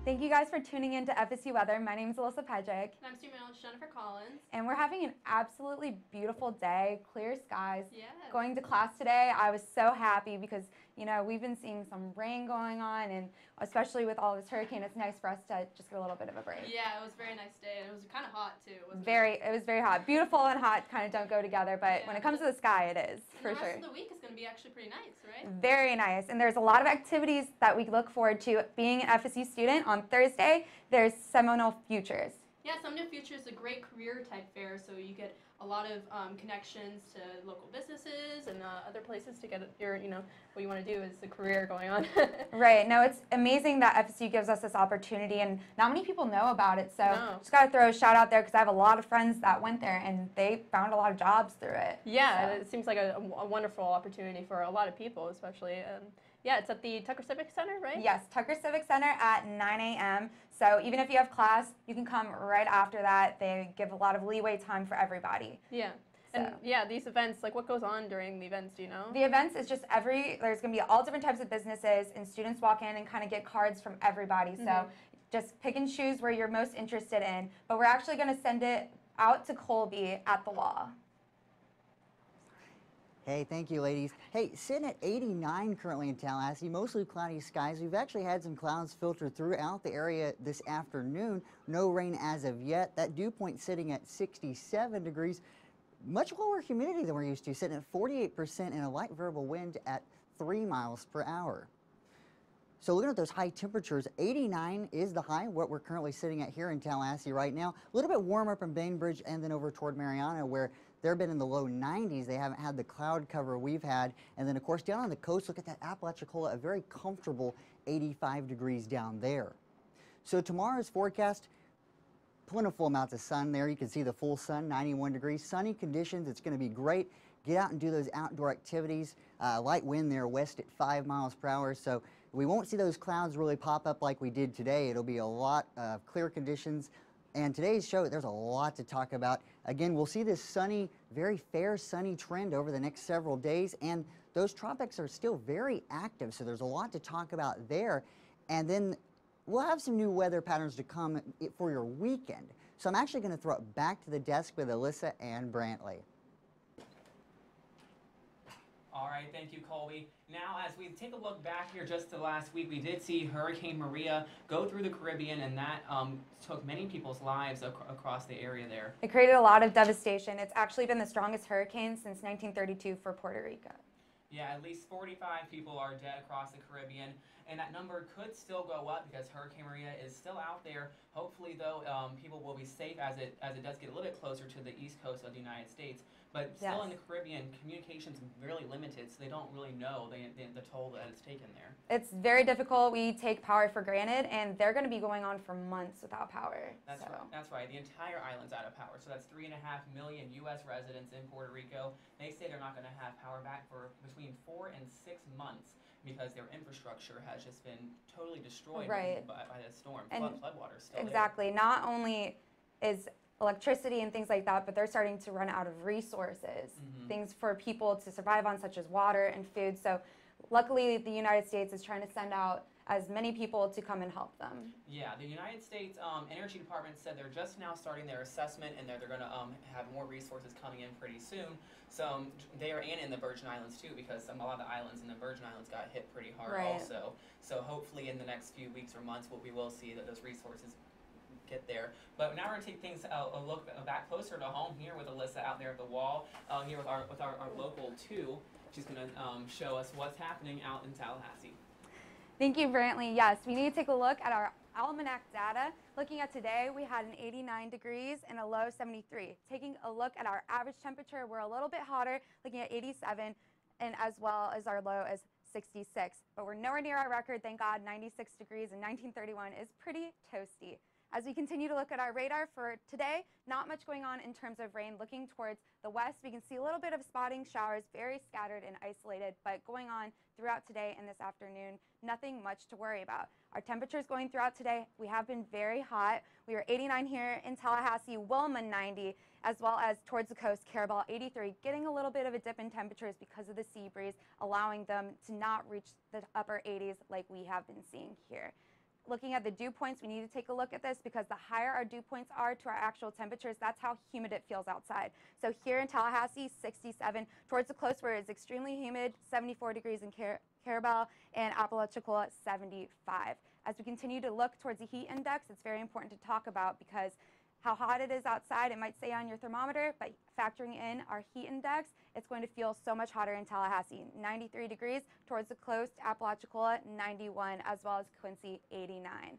Thank you guys for tuning in to FSU Weather. My name is Alyssa Pedrick. And I'm student manager Jennifer Collins. And we're having an absolutely beautiful day, clear skies. Yes. Going to class today, I was so happy because, you know, we've been seeing some rain going on, and especially with all this hurricane, it's nice for us to just get a little bit of a break. Yeah, it was a very nice day, and it was kind of hot too, wasn't It was very hot. Beautiful and hot kind of don't go together, but when it comes to the sky, it is, for sure. The rest of the week is going to be actually pretty nice, right? Very nice. And there's a lot of activities that we look forward to. Being an FSU student, on Thursday, there's Seminole Futures. Yeah, Seminole Futures is a great career type fair, so you get a lot of connections to local businesses and other places to get your, what you want to do is a career going on. Right. No, it's amazing that FSU gives us this opportunity, and not many people know about it. So just got to throw a shout out there because I have a lot of friends that went there and they found a lot of jobs through it. Yeah, so. It seems like a wonderful opportunity for a lot of people, especially. Yeah, it's at the Tucker Civic Center, right? Yes, Tucker Civic Center at 9 a.m. So even if you have class, you can come right after that. They give a lot of leeway time for everybody. Yeah. So. And yeah, these events, like what goes on during the events, do you know? The events is just there's going to be all different types of businesses, and students walk in and kind of get cards from everybody. So just pick and choose where you're most interested in. But we're actually going to send it out to Colby at the law. Hey, thank you, ladies. Hey, sitting at 89 currently in Tallahassee, mostly cloudy skies. We've actually had some clouds filter throughout the area this afternoon. No rain as of yet. That dew point sitting at 67 degrees. Much lower humidity than we're used to, sitting at 48% and a light variable wind at 3 miles per hour. So looking at those high temperatures, 89 is the high, what we're currently sitting at here in Tallahassee right now. A little bit warmer up in Bainbridge and then over toward Mariana, where they've been in the low 90s. They haven't had the cloud cover we've had. And then, of course, down on the coast, look at that Apalachicola, a very comfortable 85 degrees down there. So tomorrow's forecast, plentiful amounts of sun there. You can see the full sun, 91 degrees. Sunny conditions. It's going to be great. Get out and do those outdoor activities. Light wind there west at 5 miles per hour. So we won't see those clouds really pop up like we did today. It'll be a lot of clear conditions. And today's show, there's a lot to talk about. Again, we'll see this sunny, very fair sunny trend over the next several days, and those tropics are still very active, so there's a lot to talk about there. And then we'll have some new weather patterns to come for your weekend. So I'm actually going to throw it back to the desk with Alyssa and Brantley. All right, thank you, Colby. Now, as we take a look back here just to last week, we did see Hurricane Maria go through the Caribbean, and that took many people's lives across the area there. It created a lot of devastation. It's actually been the strongest hurricane since 1932 for Puerto Rico. Yeah, at least 45 people are dead across the Caribbean, and that number could still go up because Hurricane Maria is still out there. Hopefully, though, people will be safe as it does get a little bit closer to the east coast of the United States. But still in the Caribbean, communication's really limited, so they don't really know the toll that it's taken there. It's very difficult. We take power for granted, and they're going to be going on for months without power. That's right. That's right. The entire island's out of power. So that's 3.5 million U.S. residents in Puerto Rico. They say they're not going to have power back for between 4 and 6 months because their infrastructure has just been totally destroyed by the storm. Floodwater still exactly. Not only is electricity and things like that, but they're starting to run out of resources, things for people to survive on, such as water and food. So luckily, the United States is trying to send out as many people to come and help them. Yeah, the United States Energy Department said they're just now starting their assessment, and they're going to have more resources coming in pretty soon. So they are in the Virgin Islands too, because a lot of the islands in the Virgin Islands got hit pretty hard also. So hopefully in the next few weeks or months, we will see that those resources get there. But now we're going to take things a look back closer to home here with Alyssa out there at the wall, here with our local 2. She's going to show us what's happening out in Tallahassee. Thank you, Brantley. Yes, we need to take a look at our almanac data. Looking at today, we had an 89 degrees and a low 73. Taking a look at our average temperature, we're a little bit hotter, looking at 87, and as well as our low is 66. But we're nowhere near our record, thank God. 96 degrees and 1931 is pretty toasty. As we continue to look at our radar for today, not much going on in terms of rain. Looking towards the west, we can see a little bit of spotting showers, very scattered and isolated, but going on throughout today and this afternoon, nothing much to worry about. Our temperatures going throughout today, we have been very hot. We were 89 here in Tallahassee, Wilma 90, as well as towards the coast, Carabel 83, getting a little bit of a dip in temperatures because of the sea breeze, allowing them to not reach the upper 80s like we have been seeing here. looking at the dew points, we need to take a look at this because the higher our dew points are to our actual temperatures, that's how humid it feels outside. So here in Tallahassee, 67, towards the coast where it's extremely humid, 74 degrees in Carabel, and Apalachicola, 75. As we continue to look towards the heat index, it's very important to talk about because how hot it is outside, it might say on your thermometer, but factoring in our heat index, it's going to feel so much hotter in Tallahassee. 93 degrees towards the coast, Apalachicola, 91, as well as Quincy, 89.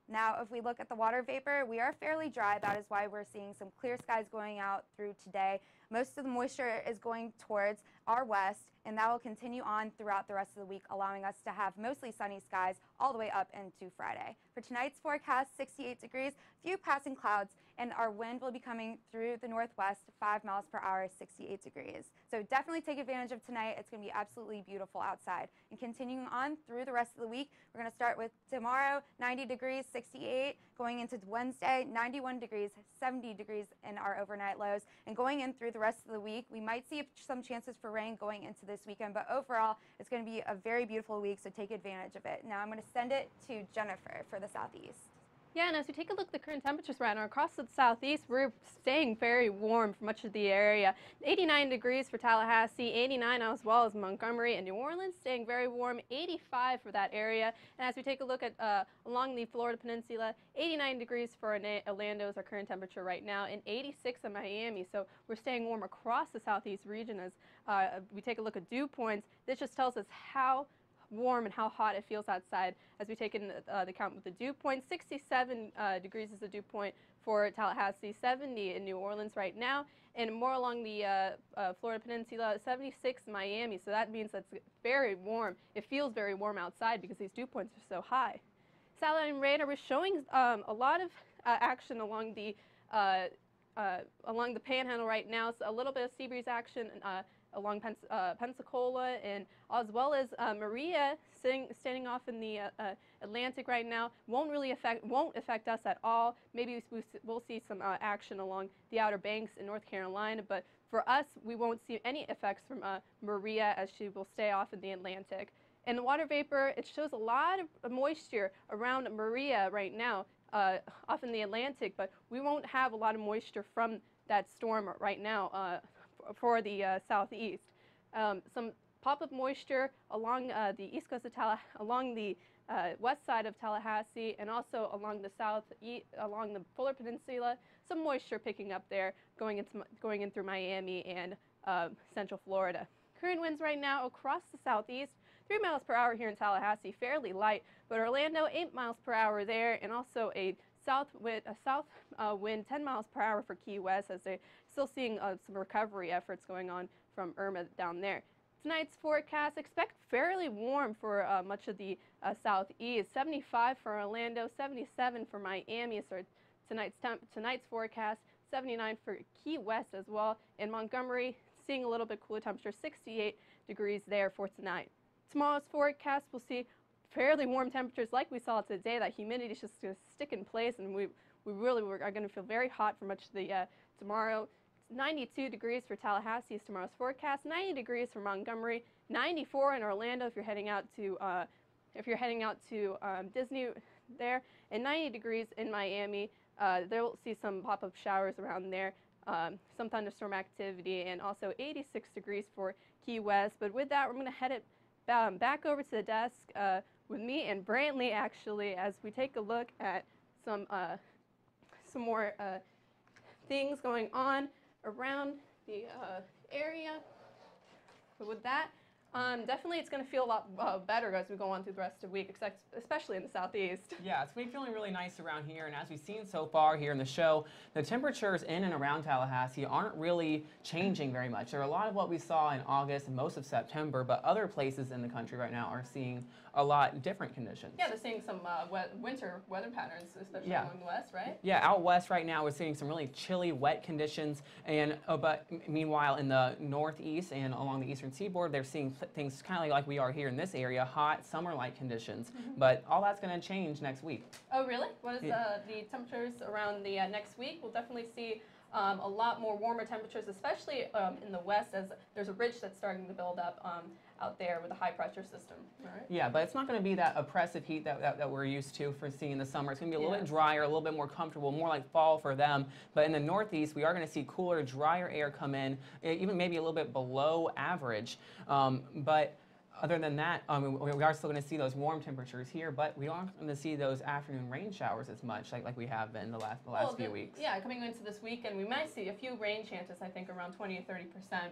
Now, if we look at the water vapor, we are fairly dry. That is why we're seeing some clear skies going out through today. Most of the moisture is going towards our west, and that will continue on throughout the rest of the week, allowing us to have mostly sunny skies all the way up into Friday. For tonight's forecast, 68 degrees, few passing clouds, and our wind will be coming through the northwest, 5 miles per hour, 68 degrees. So definitely take advantage of tonight. It's going to be absolutely beautiful outside. And continuing on through the rest of the week, we're going to start with tomorrow, 90 degrees, 68, going into Wednesday, 91 degrees, 70 degrees in our overnight lows, and going in through the rest of the week, we might see some chances for rain going into this weekend, but overall, it's going to be a very beautiful week, so take advantage of it. Now I'm going to send it to Jennifer for the southeast. Yeah, and as we take a look at the current temperatures right now across the southeast, we're staying very warm for much of the area. 89 degrees for Tallahassee, 89 as well as Montgomery and New Orleans, staying very warm, 85 for that area. And as we take a look at along the Florida Peninsula, 89 degrees for Orlando is our current temperature right now, and 86 in Miami. So we're staying warm across the southeast region as we take a look at dew points. This just tells us how warm and how hot it feels outside as we take in the count with the dew point. 67 degrees is the dew point for Tallahassee, 70 in New Orleans right now, and more along the Florida Peninsula, 76 in Miami. So that means that's very warm. It feels very warm outside because these dew points are so high. Satellite and radar was showing a lot of action along the Panhandle right now. So a little bit of sea breeze action along Pensacola, and as well as Maria standing off in the Atlantic right now. Won't affect us at all. Maybe we'll see some action along the Outer Banks in North Carolina, but for us, we won't see any effects from Maria as she will stay off in the Atlantic. And the water vapor, it shows a lot of moisture around Maria right now, off in the Atlantic, but we won't have a lot of moisture from that storm right now for the southeast. Some pop-up moisture along the east coast of along the west side of Tallahassee, and also along the along the Polar Peninsula. Some moisture picking up there, going in through Miami and central Florida. Current winds right now across the southeast, 3 miles per hour here in Tallahassee, fairly light, but Orlando 8 miles per hour there, and also a south wind 10 miles per hour for Key West, as they're still seeing some recovery efforts going on from Irma down there. Tonight's forecast, expect fairly warm for much of the southeast. 75 for Orlando, 77 for Miami. So tonight's forecast, 79 for Key West as well. In Montgomery, seeing a little bit cooler temperature, 68 degrees there for tonight. Tomorrow's forecast, we'll see fairly warm temperatures like we saw today. That humidity is just going to stick in place, and we really are going to feel very hot for much of the tomorrow. 92 degrees for Tallahassee is tomorrow's forecast. 90 degrees for Montgomery. 94 in Orlando if you're heading out to Disney there, and 90 degrees in Miami. They'll see some pop-up showers around there, some thunderstorm activity, and also 86 degrees for Key West. But with that, we're going to head it back over to the desk with me and Brantley, actually, as we take a look at some more things going on around the area. But with that, definitely it's going to feel a lot better as we go on through the rest of the week, especially in the southeast. Yeah, it's been feeling really nice around here, and as we've seen so far here in the show, the temperatures in and around Tallahassee aren't really changing very much. They're a lot of what we saw in August and most of September, but other places in the country right now are seeing a lot different conditions. Yeah, they're seeing some winter weather patterns, especially along the west, right? Yeah, out west right now we're seeing some really chilly, wet conditions, and but meanwhile in the northeast and along the eastern seaboard, they're seeing things kind of like we are here in this area, hot, summer-like conditions. But all that's going to change next week. Oh, really? What is the temperatures around the next week? We'll definitely see a lot more warmer temperatures, especially in the west, as there's a ridge that's starting to build up out there with a high pressure system. All right? Yeah, but it's not going to be that oppressive heat that we're used to for seeing in the summer. It's going to be a little bit drier, a little bit more comfortable, more like fall for them. But in the northeast, we are going to see cooler, drier air come in, even maybe a little bit below average. But other than that, we are still going to see those warm temperatures here, but we aren't going to see those afternoon rain showers as much like we have been the last few weeks. Yeah, coming into this weekend, we might see a few rain chances, I think around 20 to 30%,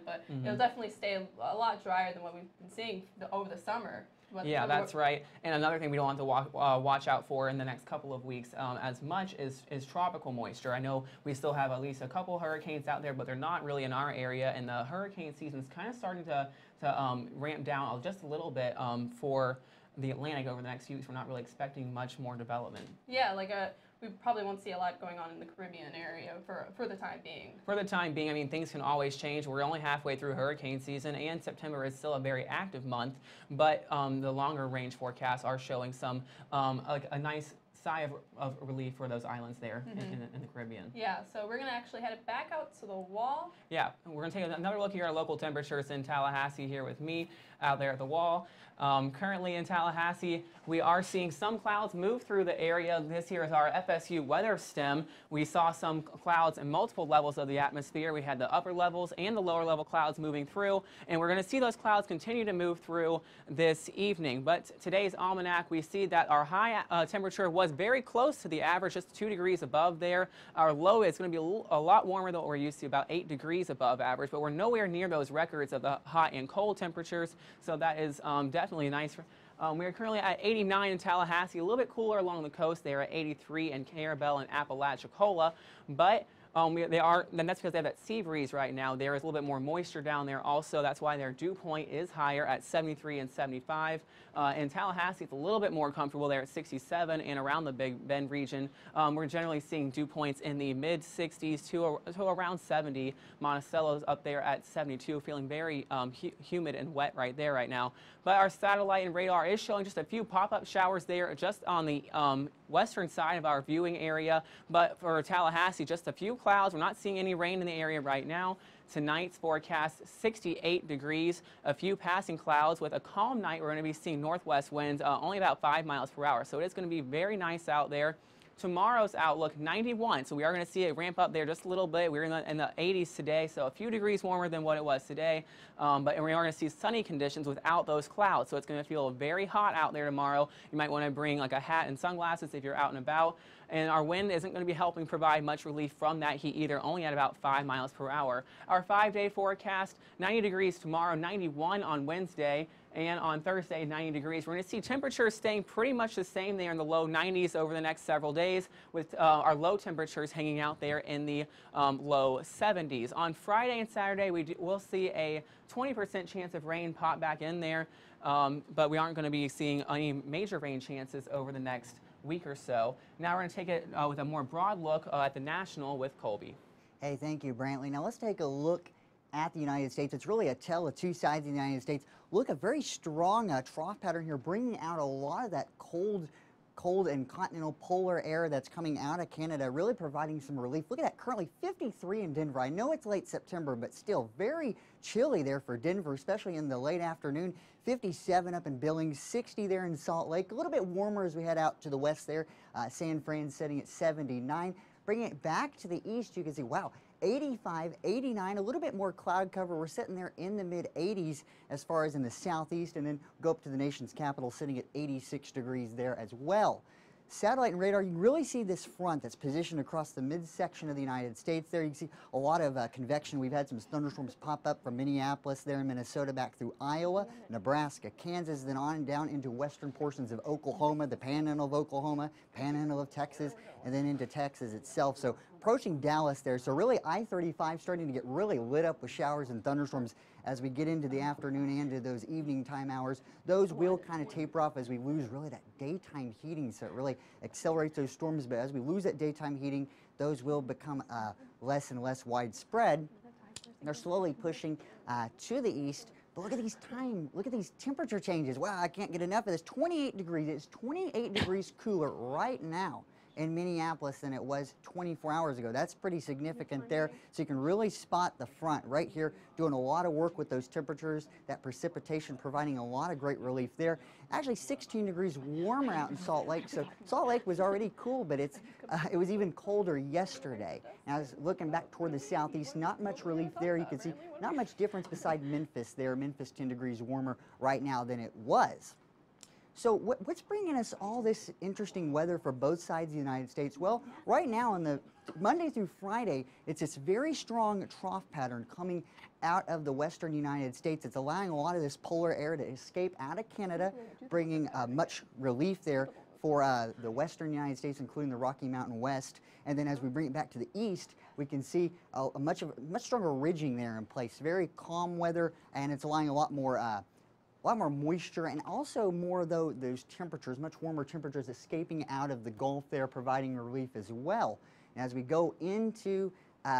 but it'll definitely stay a lot drier than what we've been seeing over the summer. Yeah, that's right. And another thing we don't want to watch out for in the next couple of weeks as much is tropical moisture. I know we still have at least a couple hurricanes out there, but they're not really in our area, and the hurricane season is kind of starting to ramp down just a little bit for the Atlantic over the next few weeks. We're not really expecting much more development. Yeah, we probably won't see a lot going on in the Caribbean area for the time being. For the time being, I mean, things can always change. We're only halfway through hurricane season, and September is still a very active month, but the longer range forecasts are showing some, like a nice sigh of relief for those islands there in the Caribbean. Yeah, so we're going to actually head back out to the wall. Yeah, we're going to take another look here at our local temperatures in Tallahassee here with me out there at the wall. Currently in Tallahassee, we are seeing some clouds move through the area. This here is our FSU weather stem. We saw some clouds in multiple levels of the atmosphere. We had the upper levels and the lower level clouds moving through, and we're going to see those clouds continue to move through this evening. But today's almanac, we see that our high temperature was very close to the average, just 2 degrees above there. Our low is going to be a lot warmer than what we're used to, about 8 degrees above average, but we're nowhere near those records of the hot and cold temperatures, so that is definitely nice. We are currently at 89 in Tallahassee, a little bit cooler along the coast there at 83 in Carabel and Apalachicola, but then that's because they have that sea breeze right now. There is a little bit more moisture down there also. That's why their dew point is higher at 73 and 75. In Tallahassee, it's a little bit more comfortable there at 67, and around the Big Bend region, we're generally seeing dew points in the mid-60s to around 70. Monticello's up there at 72, feeling very humid and wet right there right now. But our satellite and radar is showing just a few pop-up showers there just on the western side of our viewing area. But for Tallahassee, just a few clouds. We're not seeing any rain in the area right now. Tonight's forecast, 68 degrees, a few passing clouds. With a calm night, we're going to be seeing northwest winds only about 5 miles per hour. So it is going to be very nice out there. Tomorrow's outlook, 91, so we are going to see it ramp up there just a little bit. We're in the 80s today, so a few degrees warmer than what it was today, but we are going to see sunny conditions without those clouds, so it's going to feel very hot out there tomorrow. You might want to bring like a hat and sunglasses if you're out and about, and our wind isn't going to be helping provide much relief from that heat either, only at about 5 miles per hour. Our 5-day forecast, 90 degrees tomorrow, 91 on Wednesday, and on Thursday, 90 degrees. We're going to see temperatures staying pretty much the same there in the low 90s over the next several days, with our low temperatures hanging out there in the low 70s. On Friday and Saturday, we'll see a 20% chance of rain pop back in there, but we aren't going to be seeing any major rain chances over the next week or so. Now we're going to take it with a more broad look at the national with Colby. Hey, thank you, Brantley. Now let's take a look at the United States. It's really a tale of two sides of the United States. Look, a very strong trough pattern here, bringing out a lot of that cold and continental polar air that's coming out of Canada, really providing some relief. Look at that, currently 53 in Denver. I know it's late September, but still very chilly there for Denver, especially in the late afternoon. 57 up in Billings, 60 there in Salt Lake. A little bit warmer as we head out to the west there. San Fran setting at 79. Bringing it back to the east, you can see, wow, 85, 89, a little bit more cloud cover. We're sitting there in the mid-80s as far as in the southeast, and then go up to the nation's capital sitting at 86 degrees there as well. Satellite and radar, you can really see this front that's positioned across the midsection of the United States there. You can see a lot of convection. We've had some thunderstorms pop up from Minneapolis there in Minnesota back through Iowa, Nebraska, Kansas, then on down into western portions of Oklahoma, the panhandle of Oklahoma, panhandle of Texas, and then into Texas itself. So approaching Dallas there. So really I-35 starting to get really lit up with showers and thunderstorms as we get into the afternoon and into those evening time hours. Those will kind of taper off as we lose really that daytime heating, so it really accelerates those storms. But as we lose that daytime heating, those will become less and less widespread. They're slowly pushing to the east. But look at these temperature changes. Wow, I can't get enough of this. 28 degrees. It's 28 degrees cooler right now in Minneapolis than it was 24 hours ago. That's pretty significant there. So you can really spot the front right here, doing a lot of work with those temperatures, that precipitation providing a lot of great relief there. Actually 16 degrees warmer out in Salt Lake. So Salt Lake was already cool, but it was even colder yesterday. Now I was looking back toward the southeast, not much relief there. You can see not much difference beside Memphis there. Memphis 10 degrees warmer right now than it was. So what's bringing us all this interesting weather for both sides of the United States? Well, right now on the Monday through Friday, it's this very strong trough pattern coming out of the western United States. It's allowing a lot of this polar air to escape out of Canada, bringing much relief there for the western United States, including the Rocky Mountain West. And then as we bring it back to the east, we can see a much stronger ridging there in place. Very calm weather, and it's allowing a lot more moisture, and also more those temperatures, much warmer temperatures escaping out of the Gulf there, providing relief as well. And as we go into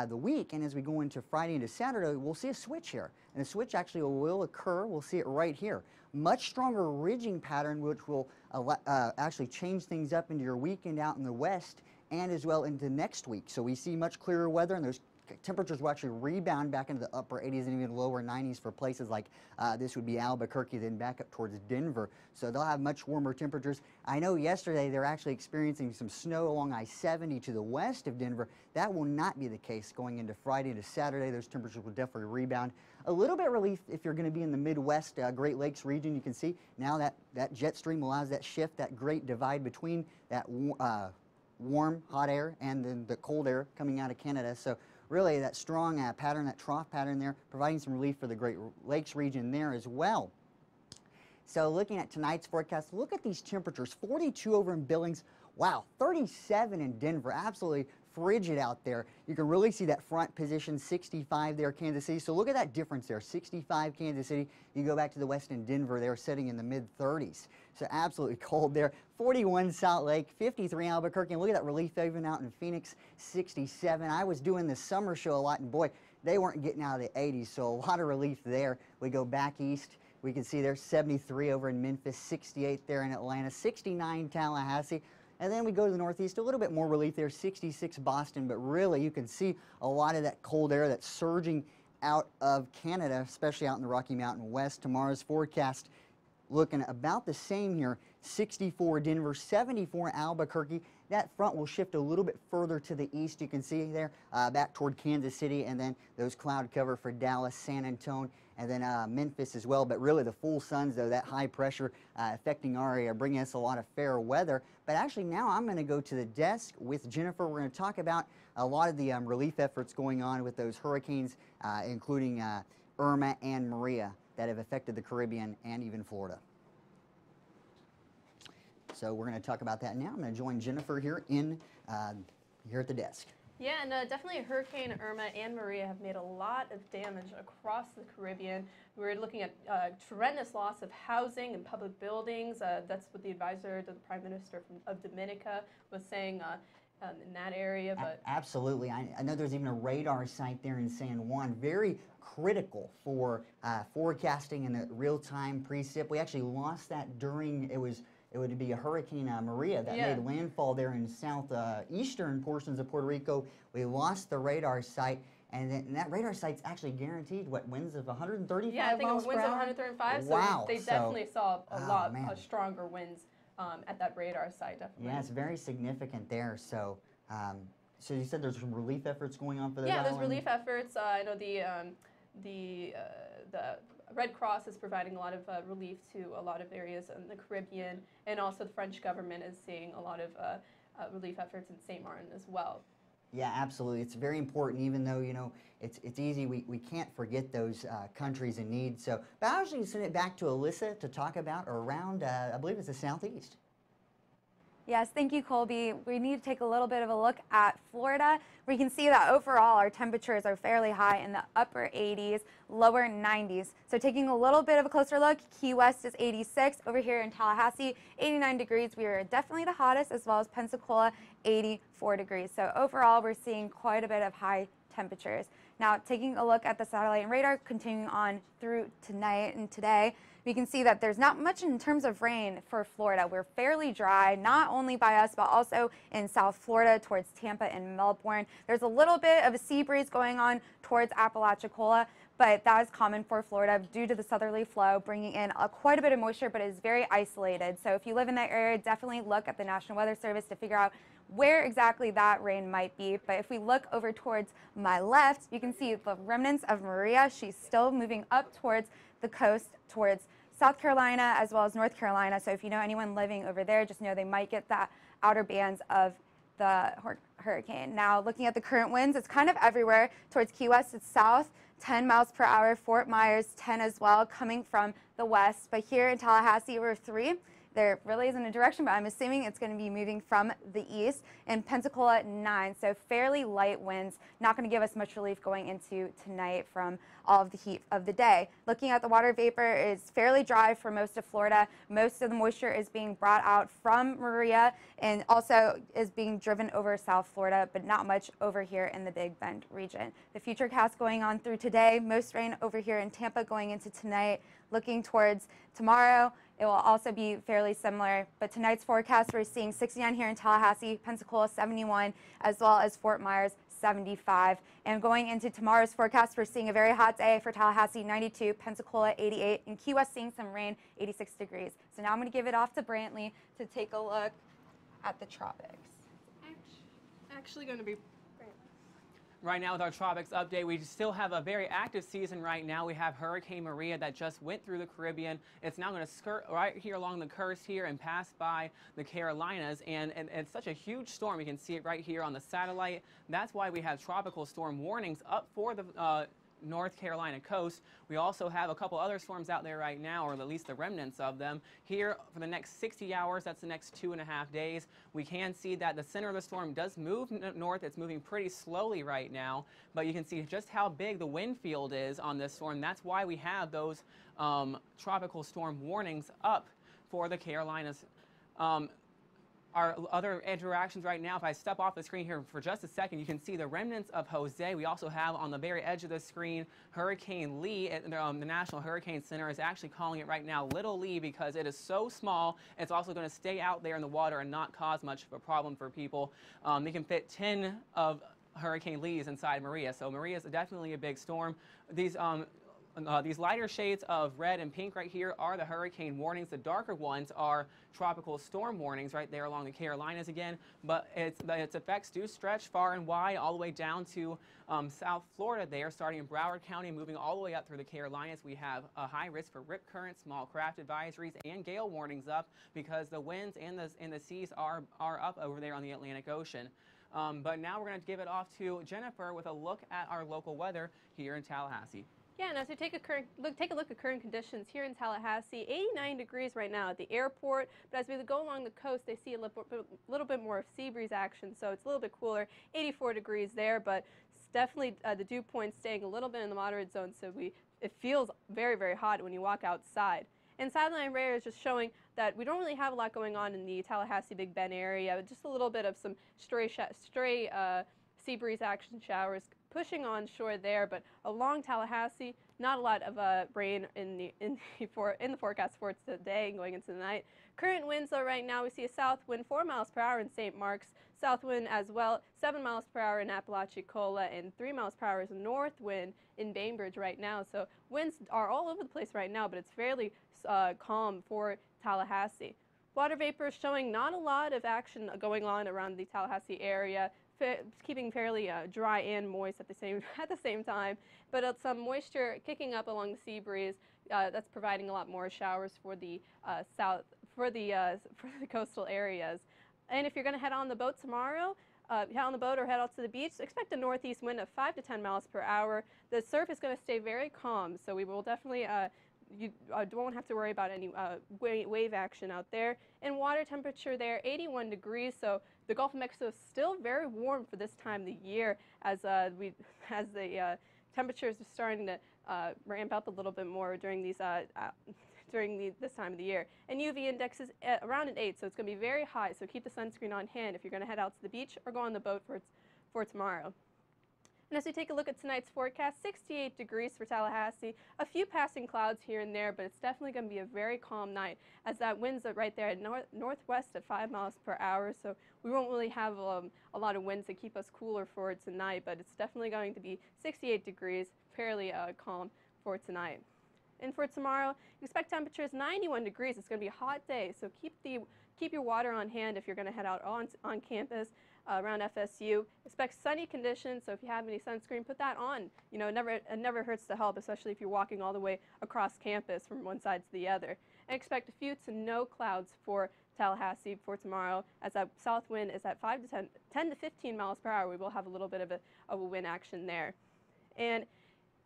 the week, and as we go into Friday into Saturday, we'll see a switch here. And the switch actually will occur. We'll see it right here. Much stronger ridging pattern, which will actually change things up into your weekend out in the west and as well into next week. So we see much clearer weather, and those temperatures will actually rebound back into the upper 80s and even lower 90s for places like this would be Albuquerque, then back up towards Denver. So they'll have much warmer temperatures. I know yesterday they're actually experiencing some snow along I-70 to the west of Denver. That will not be the case going into Friday into Saturday. Those temperatures will definitely rebound. A little bit relief if you're going to be in the Midwest, Great Lakes region. You can see now that jet stream allows that shift, that great divide between that warm, hot air and then the cold air coming out of Canada. So really that strong pattern, that trough pattern there, providing some relief for the Great Lakes region there as well. So looking at tonight's forecast, look at these temperatures, 42 over in Billings. Wow, 37 in Denver, absolutely frigid out there. You can really see that front position, 65 there, Kansas City. So look at that difference there, 65 Kansas City. You go back to the west in Denver, they're sitting in the mid-30s. So absolutely cold there. 41 Salt Lake, 53 Albuquerque, and look at that relief even out in Phoenix, 67. I was doing the summer show a lot, and boy, they weren't getting out of the 80s, so a lot of relief there. We go back east. We can see there's 73 over in Memphis, 68 there in Atlanta, 69 Tallahassee. And then we go to the northeast, a little bit more relief there, 66 Boston, but really you can see a lot of that cold air that's surging out of Canada, especially out in the Rocky Mountain West. Tomorrow's forecast looking about the same here, 64 Denver, 74 Albuquerque. That front will shift a little bit further to the east, you can see there, back toward Kansas City, and then those cloud cover for Dallas, San Antonio, and then Memphis as well. But really the full suns, though, that high pressure affecting our area, bringing us a lot of fair weather. But actually now I'm going to go to the desk with Jennifer. We're going to talk about a lot of the relief efforts going on with those hurricanes, including Irma and Maria, that have affected the Caribbean and even Florida. So we're going to talk about that now. I'm going to join Jennifer here here at the desk. Yeah, and definitely Hurricane Irma and Maria have made a lot of damage across the Caribbean. We're looking at tremendous loss of housing and public buildings. That's what the advisor to the Prime Minister of Dominica was saying in that area. But absolutely. I know there's even a radar site there in San Juan, very critical for forecasting and the real-time precip. We actually lost that during, it would be a Hurricane Maria that made landfall there in southeastern portions of Puerto Rico. We lost the radar site, and that radar site's actually guaranteed, what, winds of 135 yeah, I think miles per winds hour? of 135, wow. So they definitely saw a lot man. of stronger winds at that radar site, definitely. Yeah, it's very significant there. So, so you said there's some relief efforts going on for those Yeah, there's islands? relief efforts. I know the Red Cross is providing a lot of relief to a lot of areas in the Caribbean, and also the French government is seeing a lot of relief efforts in St. Martin as well. Yeah, absolutely. It's very important, even though, you know, it's easy. We can't forget those countries in need. So, but I'll actually send it back to Alyssa to talk about around, I believe it's the southeast. Yes, thank you, Colby. We need to take a little bit of a look at Florida. We can see that overall our temperatures are fairly high in the upper 80s, lower 90s. So taking a little bit of a closer look, Key West is 86. Over here in Tallahassee, 89 degrees. We are definitely the hottest, as well as Pensacola, 84 degrees. So overall, we're seeing quite a bit of high temperatures. Now, taking a look at the satellite and radar, continuing on through tonight and today, we can see that there's not much in terms of rain for Florida. We're fairly dry, not only by us, but also in South Florida towards Tampa and Melbourne. There's a little bit of a sea breeze going on towards Apalachicola, but that is common for Florida due to the southerly flow bringing in quite a bit of moisture, but it is very isolated. So if you live in that area, definitely look at the National Weather Service to figure out where exactly that rain might be. But if we look over towards my left, you can see the remnants of Maria. She's still moving up towards the coast, towards South Carolina as well as North Carolina. So if you know anyone living over there, just know they might get that outer bands of the hurricane. Now, looking at the current winds, it's kind of everywhere. Towards Key West, it's south, 10 miles per hour. Fort Myers, 10 as well, coming from the west. But here in Tallahassee, we're 3. There really isn't a direction, but I'm assuming it's going to be moving from the east. In Pensacola, 9, so fairly light winds. Not going to give us much relief going into tonight from all of the heat of the day. Looking at the water vapor, is fairly dry for most of Florida. Most of the moisture is being brought out from Maria and also is being driven over South Florida, but not much over here in the Big Bend region. The future cast going on through today, most rain over here in Tampa going into tonight. Looking towards tomorrow, it will also be fairly similar, but tonight's forecast, we're seeing 69 here in Tallahassee, Pensacola 71, as well as Fort Myers 75. And going into tomorrow's forecast, we're seeing a very hot day for Tallahassee 92, Pensacola 88, and Key West seeing some rain 86 degrees. So now I'm going to give it off to Brantley to take a look at the tropics. Actually going to be Right now with our tropics update, we still have a very active season right now. We have Hurricane Maria that just went through the Caribbean. It's now going to skirt right here along the coast here and pass by the Carolinas. And it's such a huge storm. You can see it right here on the satellite. That's why we have tropical storm warnings up for the North Carolina coast. We also have a couple other storms out there right now, or at least the remnants of them. Here for the next 60 hours, that's the next 2.5 days. We can see that the center of the storm does move north. It's moving pretty slowly right now, but you can see just how big the wind field is on this storm. That's why we have those tropical storm warnings up for the Carolinas. Our other interactions right now, if I step off the screen here for just a second, you can see the remnants of Jose. We also have on the very edge of the screen Hurricane Lee. The National Hurricane Center is actually calling it right now Little Lee because it is so small. It's also going to stay out there in the water and not cause much of a problem for people. They can fit 10 of Hurricane Lees inside Maria, so Maria is definitely a big storm. These lighter shades of red and pink right here are the hurricane warnings. The darker ones are tropical storm warnings right there along the Carolinas again. But its effects do stretch far and wide all the way down to South Florida there, starting in Broward County, moving all the way up through the Carolinas. We have a high risk for rip currents, small craft advisories, and gale warnings up because the winds and the seas are up over there on the Atlantic Ocean. But now we're going to give it off to Jennifer with a look at our local weather here in Tallahassee. Yeah, and as we take a look at current conditions here in Tallahassee, 89 degrees right now at the airport, but as we go along the coast, they see a little bit more of sea breeze action, so it's a little bit cooler, 84 degrees there, but it's definitely the dew point staying a little bit in the moderate zone, so it feels very, very hot when you walk outside. And satellite radar is just showing that we don't really have a lot going on in the Tallahassee Big Bend area, just a little bit of some stray sea breeze action showers pushing on shore there, but along Tallahassee, not a lot of rain in the forecast for today and going into the night. Current winds, though, right now we see a south wind 4 miles per hour in St. Mark's, south wind as well 7 miles per hour in Apalachicola, and 3 miles per hour is a north wind in Bainbridge right now. So winds are all over the place right now, but it's fairly calm for Tallahassee. Water vapor is showing not a lot of action going on around the Tallahassee area, keeping fairly dry and moist at the same time, but some moisture kicking up along the sea breeze that's providing a lot more showers for the for the coastal areas. And if you're going to head on the boat tomorrow, head on the boat or head out to the beach, expect a northeast wind of 5 to 10 miles per hour. The surf is going to stay very calm, so we will definitely you won't have to worry about any wave action out there. And water temperature there, 81 degrees, so the Gulf of Mexico is still very warm for this time of the year as the temperatures are starting to ramp up a little bit more during these this time of the year. And UV index is around an 8, so it's going to be very high, so keep the sunscreen on hand if you're going to head out to the beach or go on the boat for tomorrow. And as we take a look at tonight's forecast, 68 degrees for Tallahassee, a few passing clouds here and there, but it's definitely going to be a very calm night as that wind's right there at northwest at 5 miles per hour, so we won't really have a lot of winds to keep us cooler for tonight, but it's definitely going to be 68 degrees, fairly calm for tonight. And for tomorrow, expect temperatures 91 degrees. It's going to be a hot day, so keep your water on hand if you're going to head out on campus around FSU. Expect sunny conditions, so if you have any sunscreen, put that on. You know, it never hurts to help, especially if you're walking all the way across campus from one side to the other. And expect a few to no clouds for Tallahassee for tomorrow, as that south wind is at 10 to 15 miles per hour. We will have a little bit of a wind action there. And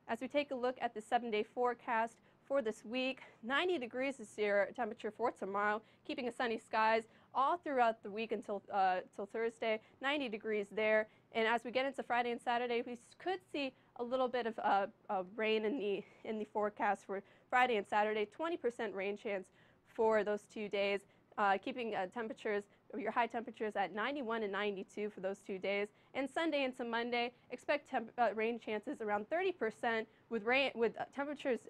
as we take a look at the 7-day forecast for this week, 90 degrees is your temperature for tomorrow, keeping a sunny skies all throughout the week until Thursday, 90 degrees there. And as we get into Friday and Saturday, we could see a little bit of rain in the forecast for Friday and Saturday, 20% rain chance for those 2 days, keeping your high temperatures at 91 and 92 for those 2 days. And Sunday into Monday, expect rain chances around 30% with temperatures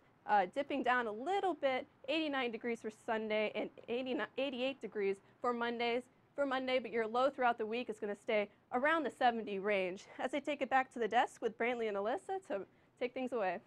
dipping down a little bit, 89 degrees for Sunday and 88 degrees for Monday, but your low throughout the week is going to stay around the 70 range. As I take it back to the desk with Brantley and Alyssa to take things away.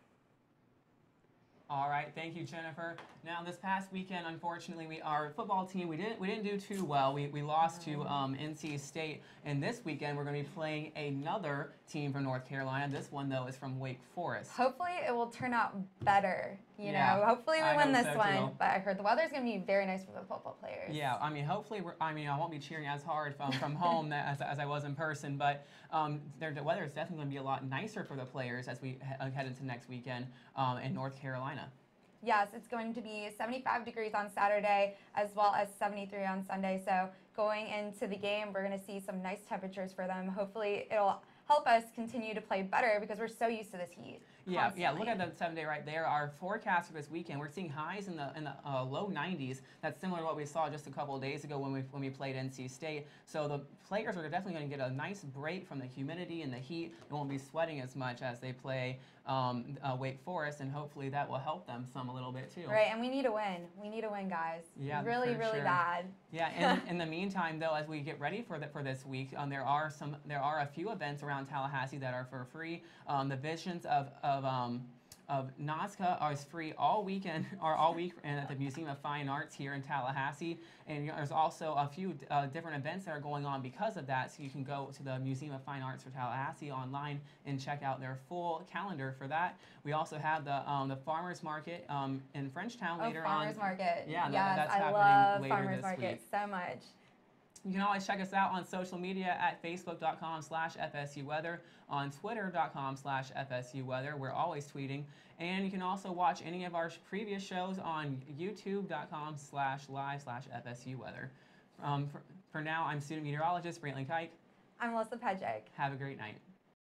All right, thank you, Jennifer. Now, this past weekend, unfortunately, our football team we didn't do too well. We lost to NC State, and this weekend we're going to be playing another team from North Carolina. This one, though, is from Wake Forest. Hopefully, it will turn out better. You Yeah, know, hopefully we win this one. too. But I heard the weather's going to be very nice for the football players. Yeah, I mean, hopefully, I won't be cheering as hard from home as I was in person, but the weather is definitely going to be a lot nicer for the players as we head into next weekend in North Carolina. Yes, it's going to be 75 degrees on Saturday as well as 73 on Sunday. So going into the game, we're going to see some nice temperatures for them. Hopefully, it'll help us continue to play better because we're so used to this heat. Yeah, look at the 7-day right there. Our forecast for this weekend, we're seeing highs in the low 90s. That's similar to what we saw just a couple of days ago when we played NC State. So the players are definitely going to get a nice break from the humidity and the heat. They won't be sweating as much as they play Wake Forest, and hopefully that will help them a little bit too. Right, and we need a win. We need a win, guys. Yeah, really sure. bad. Yeah, in the meantime, though, as we get ready for this week, there are a few events around Tallahassee that are for free. The Visions of Nazca are free all week and at the Museum of Fine Arts here in Tallahassee. And there's also a few different events that are going on because of that, so you can go to the Museum of Fine Arts for Tallahassee online and check out their full calendar for that. We also have the Farmers Market in Frenchtown later on. Farmers Market. Yeah, yes, that's I happening love later Farmers this Market week. so much. You can always check us out on social media at facebook.com/FSU Weather, on twitter.com/FSU Weather. We're always tweeting. And you can also watch any of our previous shows on youtube.com/live/FSU Weather. For now, I'm student meteorologist Brantley Kike. I'm Melissa Pedjek. Have a great night.